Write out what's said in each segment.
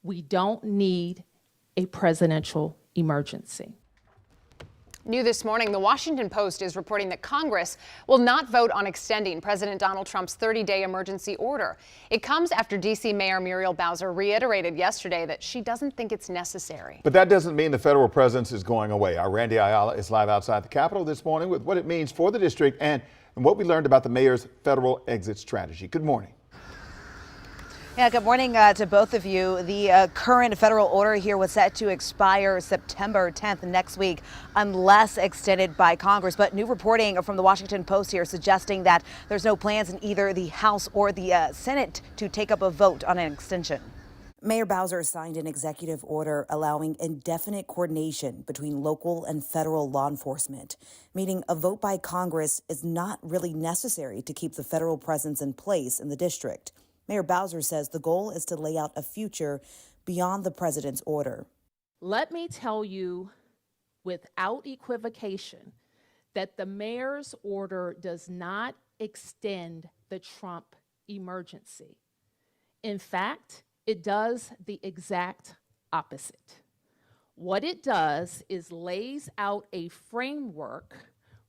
We don't need a presidential emergency. New this morning, the Washington Post is reporting that Congress will not vote on extending President Donald Trump's 30-day emergency order. It comes after D.C. Mayor Muriel Bowser reiterated yesterday that she doesn't think it's necessary. But that doesn't mean the federal presence is going away. Our Randy Ayala is live outside the Capitol this morning with what it means for the district and what we learned about the mayor's federal exit strategy. Good morning. Yeah, good morning to both of you. The current federal order here was set to expire September 10th next week unless extended by Congress. But new reporting from the Washington Post here suggesting that there's no plans in either the House or the Senate to take up a vote on an extension. Mayor Bowser signed an executive order allowing indefinite coordination between local and federal law enforcement, meaning a vote by Congress is not really necessary to keep the federal presence in place in the district. Mayor Bowser says the goal is to lay out a future beyond the president's order. Let me tell you without equivocation that the mayor's order does not extend the Trump emergency. In fact, it does the exact opposite. What it does is lays out a framework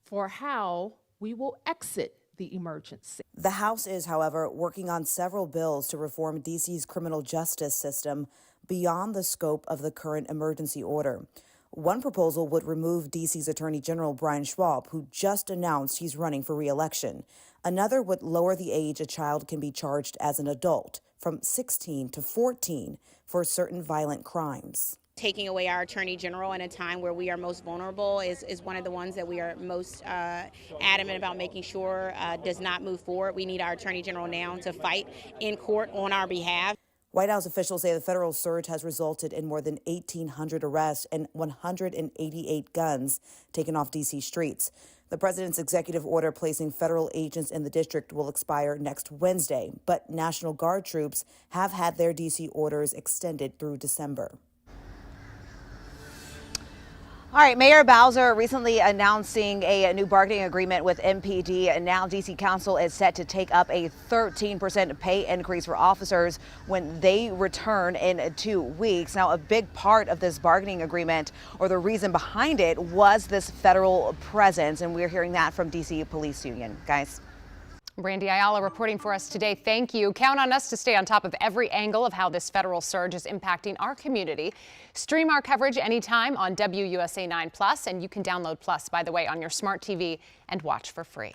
for how we will exit the emergency. The House is, however, working on several bills to reform D.C.'s criminal justice system beyond the scope of the current emergency order. One proposal would remove D.C.'s Attorney General Brian Schwab, who just announced he's running for re-election. Another would lower the age a child can be charged as an adult from 16 to 14 for certain violent crimes. Taking away our Attorney General in a time where we are most vulnerable is one of the ones that we are most adamant about making sure does not move forward. We need our Attorney General now to fight in court on our behalf. White House officials say the federal surge has resulted in more than 1,800 arrests and 188 guns taken off D.C. streets. The president's executive order placing federal agents in the district will expire next Wednesday, but National Guard troops have had their D.C. orders extended through December. All right, Mayor Bowser recently announcing a new bargaining agreement with MPD, and now D.C. Council is set to take up a 13% pay increase for officers when they return in 2 weeks. Now, a big part of this bargaining agreement, or the reason behind it, was this federal presence, and we're hearing that from D.C. Police Union. Guys. Randy Ayala reporting for us today. Thank you. Count on us to stay on top of every angle of how this federal surge is impacting our community. Stream our coverage anytime on WUSA 9 Plus, and you can download Plus, by the way, on your smart TV and watch for free.